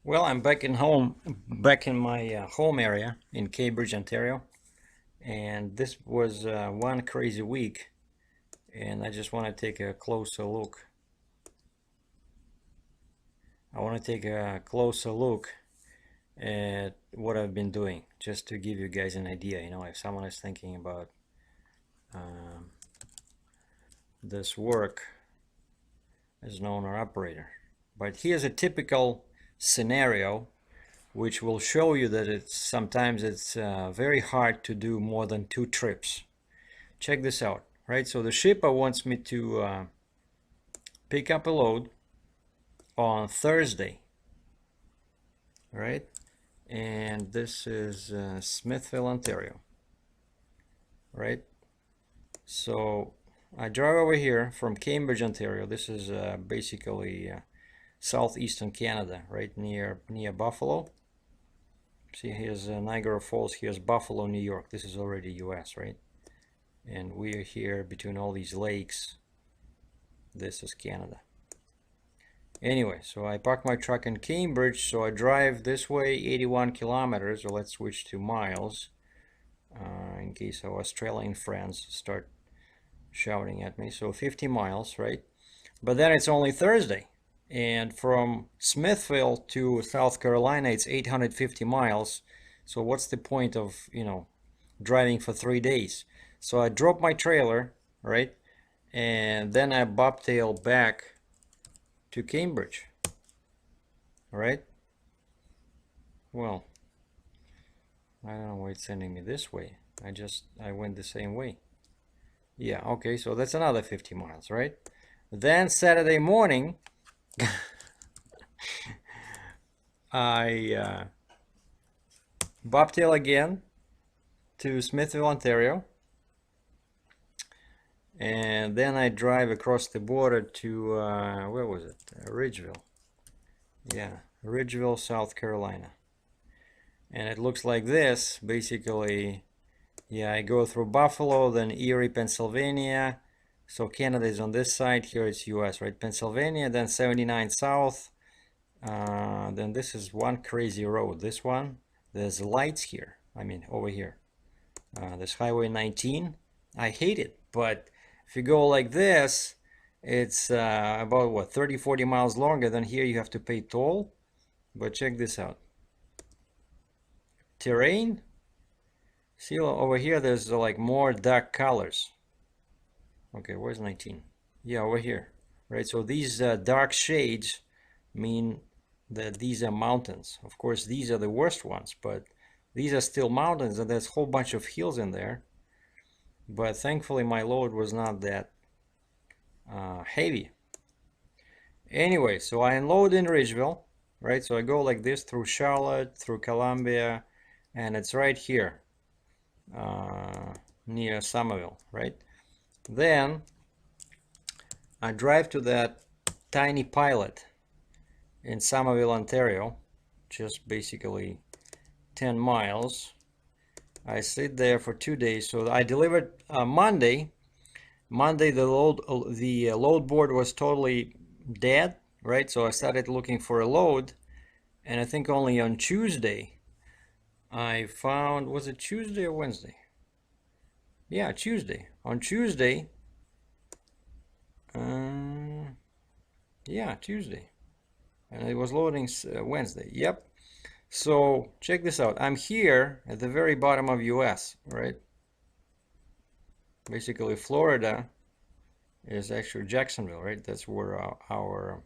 Well, I'm back in my home area in Cambridge, Ontario, and this was one crazy week, and I just want to take a closer look. I want to take a closer look at what I've been doing, just to give you guys an idea. If someone is thinking about um, this work as an owner operator. But here's a typical scenario which will show you that sometimes it's very hard to do more than 2 trips. Check this out, right? So the shipper wants me to pick up a load on Thursday, right? And this is Smithville, Ontario, right? So I drive over here from Cambridge, Ontario. This is basically southeastern Canada, right near Buffalo. See, here's Niagara Falls, here's Buffalo, New York. This is already US, right? And we're here between all these lakes. This is Canada. Anyway, so I park my truck in Cambridge, so I drive this way 81 kilometers, or let's switch to miles, in case our Australian friends start shouting at me. So 50 miles, right? But then it's only Thursday, and from Smithville to South Carolina, it's 850 miles. So what's the point of, driving for 3 days? So I drop my trailer, right? And then I bobtail back to Cambridge, right? Well, I don't know why it's sending me this way. I went the same way. Yeah, okay, so that's another 50 miles, right? Then Saturday morning, I bobtail again to Smithville, Ontario. And then I drive across the border to, where was it? Ridgeville. Yeah, Ridgeville, South Carolina. And it looks like this, basically. Yeah, I go through Buffalo, then Erie, Pennsylvania. So Canada is on this side, here it's US, right? Pennsylvania, then 79 South. Then this is one crazy road. This one, there's lights here. I mean, over here. There's Highway 19. I hate it, but if you go like this, it's about what, 30, 40 miles longer. Than here you have to pay toll. But check this out. Terrain. See over here, there's like more dark colors. Okay, where's 19? Yeah, over here, right? So these dark shades mean that these are mountains. Of course, these are the worst ones, but these are still mountains, and there's a whole bunch of hills in there. But thankfully, my load was not that heavy. Anyway, so I unload in Ridgeville, right? So I go like this through Charlotte, through Columbia, and it's right here near Somerville, right? Then I drive to that tiny pilot in Somerville, Ontario, just basically 10 miles. I stayed there for 2 days. So I delivered Monday. Monday the load board was totally dead, right? So I started looking for a load, and I think only on Tuesday I found, was it Tuesday or Wednesday? Yeah, Tuesday. On Tuesday, yeah, Tuesday. And it was loading Wednesday. Yep. So check this out. I'm here at the very bottom of US, right? Basically, Florida is actually Jacksonville, right? That's where our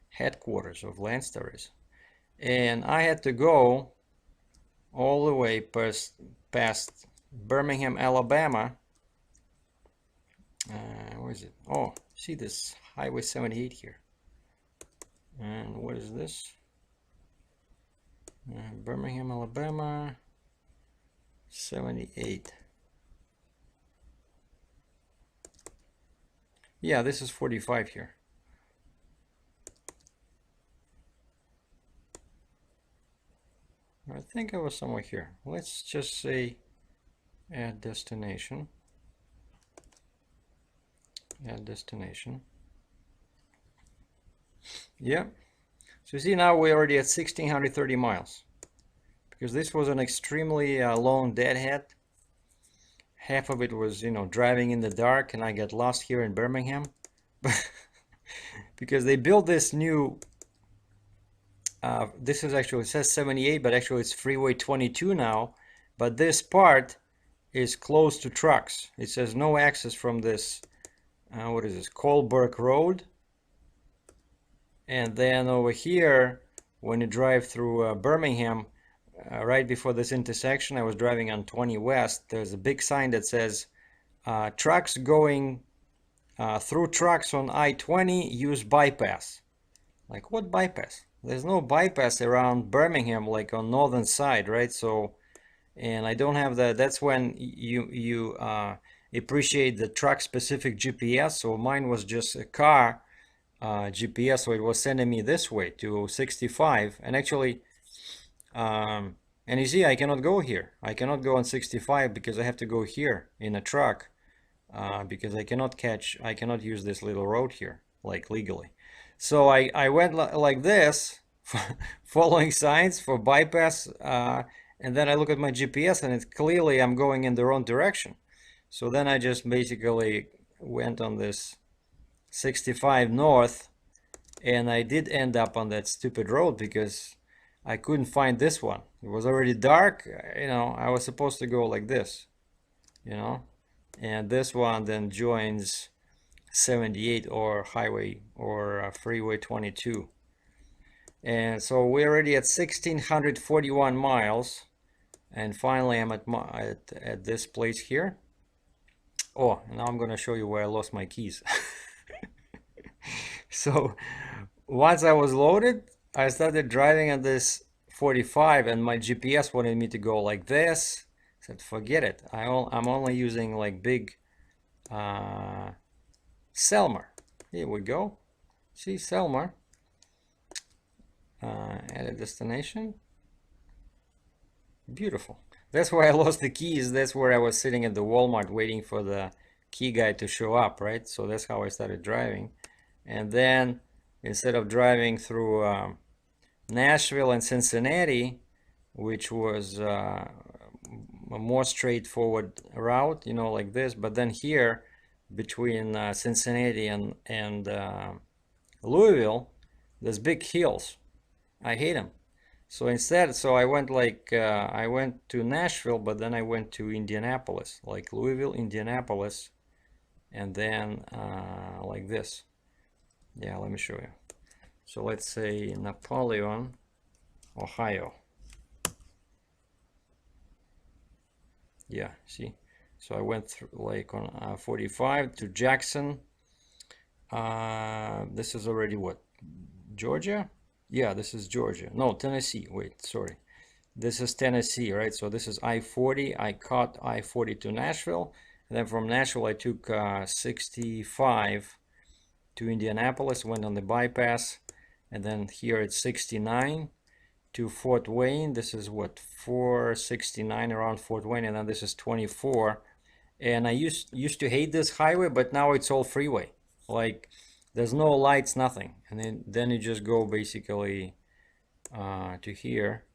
headquarters of Landstar is. And I had to go all the way past Birmingham, Alabama. Where is it? Oh, see this Highway 78 here. And what is this? Birmingham, Alabama, 78. Yeah, this is 45 here. I think I was somewhere here. Let's just say add destination. Add destination. Yeah. So you see now we're already at 1,630 miles. Because this was an extremely long deadhead. Half of it was, you know, driving in the dark, and I got lost here in Birmingham. Because they built this new, this is actually, it says 78, but actually it's Freeway 22 now. But this part is close to trucks. It says no access from this, what is this, Colebrook Road. And then over here, when you drive through Birmingham, right before this intersection, I was driving on 20 West, there's a big sign that says, trucks going through trucks on I-20, use bypass. Like, what bypass? There's no bypass around Birmingham, like on northern side, right? So, and I don't have that. That's when you appreciate the truck-specific GPS. So mine was just a car GPS, so it was sending me this way to 65. And actually, and you see, I cannot go here. I cannot go on 65 because I have to go here in a truck because I cannot use this little road here, like legally. So I went like this, following signs for bypass, and then I look at my GPS and it's clearly I'm going in the wrong direction. So then I just basically went on this 65 north, and I did end up on that stupid road because I couldn't find this one. It was already dark, you know, I was supposed to go like this, you know, and this one then joins 78 or highway or freeway 22. And so we're already at 1,641 miles, and finally I'm at this place here. Oh, now I'm gonna show you where I lost my keys. So once I was loaded, I started driving on this 45, and my GPS wanted me to go like this. I said, forget it. I'm only using like big Selmer. Here we go. See, Selmer. At a destination. Beautiful. That's where I lost the keys. That's where I was sitting at the Walmart waiting for the key guy to show up, right? So that's how I started driving. And then instead of driving through Nashville and Cincinnati, which was a more straightforward route, you know, like this, but then here between Cincinnati and Louisville, there's big hills. I hate them. So instead, so I went like, I went to Nashville, but then I went to Indianapolis, like Louisville, Indianapolis, and then like this. Yeah, let me show you. So let's say Napoleon, Ohio. Yeah, see? So I went through like on 45 to Jackson. This is already what? Georgia? Yeah, this is Georgia. No, Tennessee. Wait, sorry. This is Tennessee, right? So this is I-40. I caught I-40 to Nashville. And then from Nashville, I took 65 to Indianapolis, went on the bypass. And then here it's 69 to Fort Wayne. This is what, 469 around Fort Wayne. And then this is 24. And I used to hate this highway, but now it's all freeway. Like, there's no lights, nothing. And then you just go basically to here.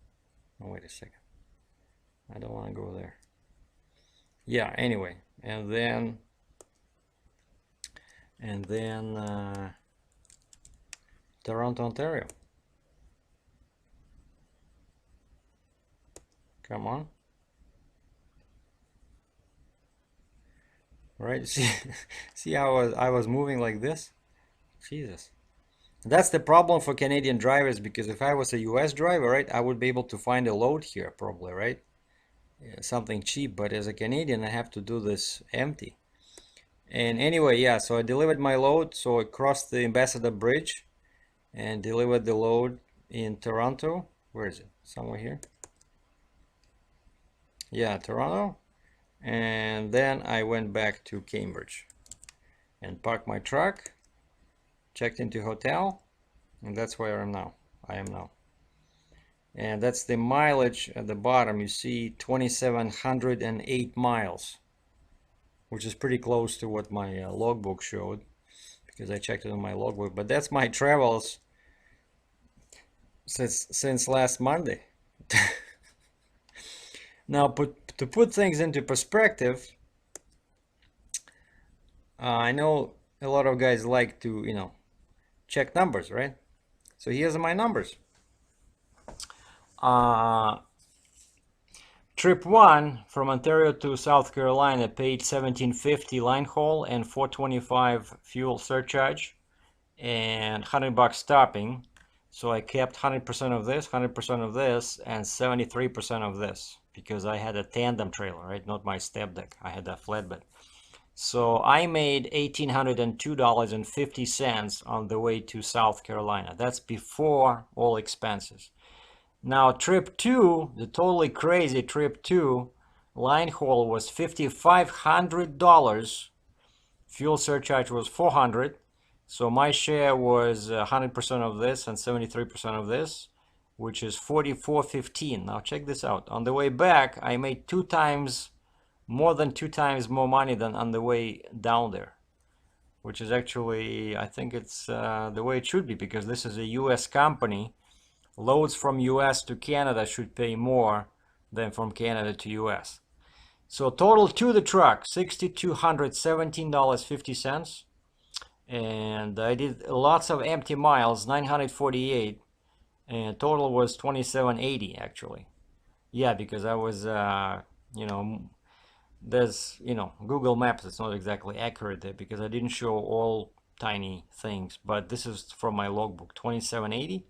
Oh, wait a second. I don't want to go there. Yeah, anyway. And then Toronto, Ontario. Come on. Right? See how I was moving like this? Jesus. That's the problem for Canadian drivers, because if I was a US driver, right, I would be able to find a load here probably, right? Yeah, something cheap, but as a Canadian, I have to do this empty. And anyway, yeah, so I delivered my load. So I crossed the Ambassador Bridge and delivered the load in Toronto. Where is it? Somewhere here. Yeah, Toronto. And then I went back to Cambridge and parked my truck, checked into hotel, and that's where I am now. And that's the mileage at the bottom. You see 2,708 miles, which is pretty close to what my logbook showed, because I checked it on my logbook. But that's my travels since last Monday. Now, to put things into perspective, I know a lot of guys like to, check numbers, right? So here's my numbers. Trip 1 from Ontario to South Carolina paid $17.50 line haul and $4.25 fuel surcharge and $100 stopping. So I kept 100% of this, 100% of this, and 73% of this because I had a tandem trailer, right? Not my step deck. I had a flatbed. So I made $1,802.50 on the way to South Carolina. That's before all expenses. Now trip 2, the totally crazy trip 2, line haul was $5,500. Fuel surcharge was $400. So my share was 100% of this and 73% of this, which is $44.15. Now check this out. On the way back, I made more than two times more money than on the way down there, which is actually, I think it's the way it should be, because this is a US company. Loads from US to Canada should pay more than from Canada to US. So total to the truck, $6,217.50. And I did lots of empty miles, 948, and total was 2780 actually. Yeah, because I was, there's, Google Maps, it's not exactly accurate there because I didn't show all tiny things, but this is from my logbook, 2780.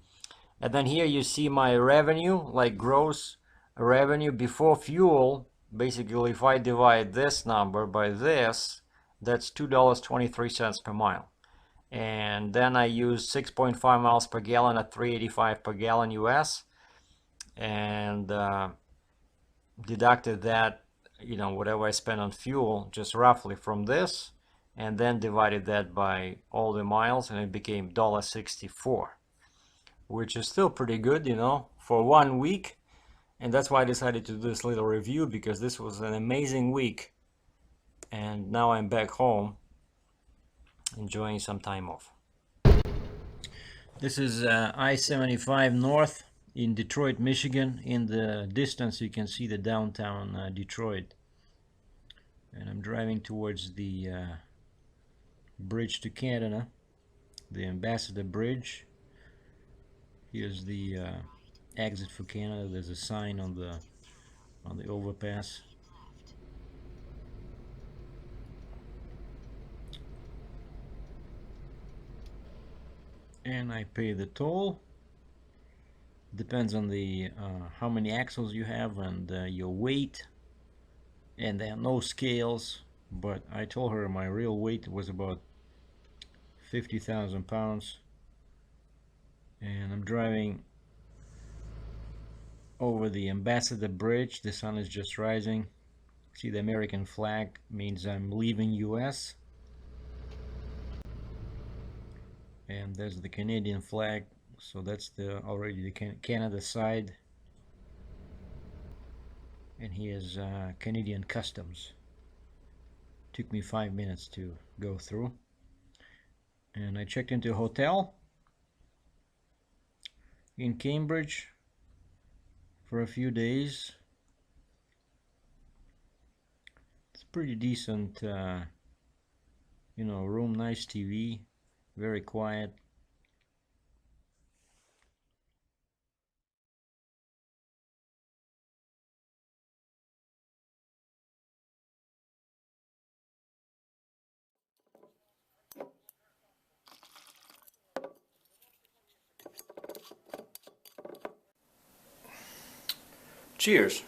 And then here you see my revenue, like gross revenue before fuel. Basically, if I divide this number by this, that's $2.23 per mile. And then I use 6.5 miles per gallon at 385 per gallon US, and deducted that, whatever I spent on fuel, just roughly from this, and then divided that by all the miles, and it became $1.64, which is still pretty good, for 1 week. And that's why I decided to do this little review, because this was an amazing week, and now I'm back home enjoying some time off. This is I-75 North in Detroit, Michigan. In the distance you can see the downtown Detroit, and I'm driving towards the bridge to Canada, the Ambassador Bridge. Here's the exit for Canada. There's a sign on the overpass. And I pay the toll. Depends on the how many axles you have and your weight. And there are no scales, but I told her my real weight was about 50,000 pounds. And I'm driving over the Ambassador Bridge. The sun is just rising. See, the American flag means I'm leaving US. And there's the Canadian flag, so that's already the Canada side. And here's Canadian Customs. Took me 5 minutes to go through. And I checked into a hotel in Cambridge for a few days. It's pretty decent, room, nice TV, very quiet. Cheers.